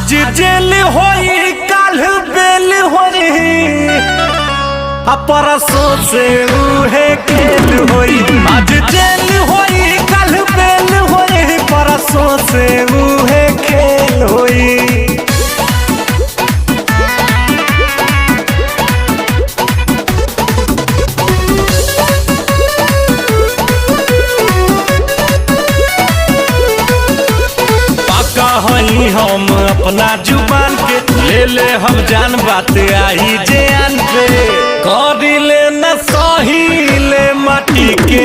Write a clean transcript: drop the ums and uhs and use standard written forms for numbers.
आज जेल होई काल बेल होई परसों से उहे खेल होई। आज जेल होई काल बेल होई परसों से उहे खेल होई। हम अपना जुबान के ले हम जान बात आई जान पे करी ले न सही ले माटी के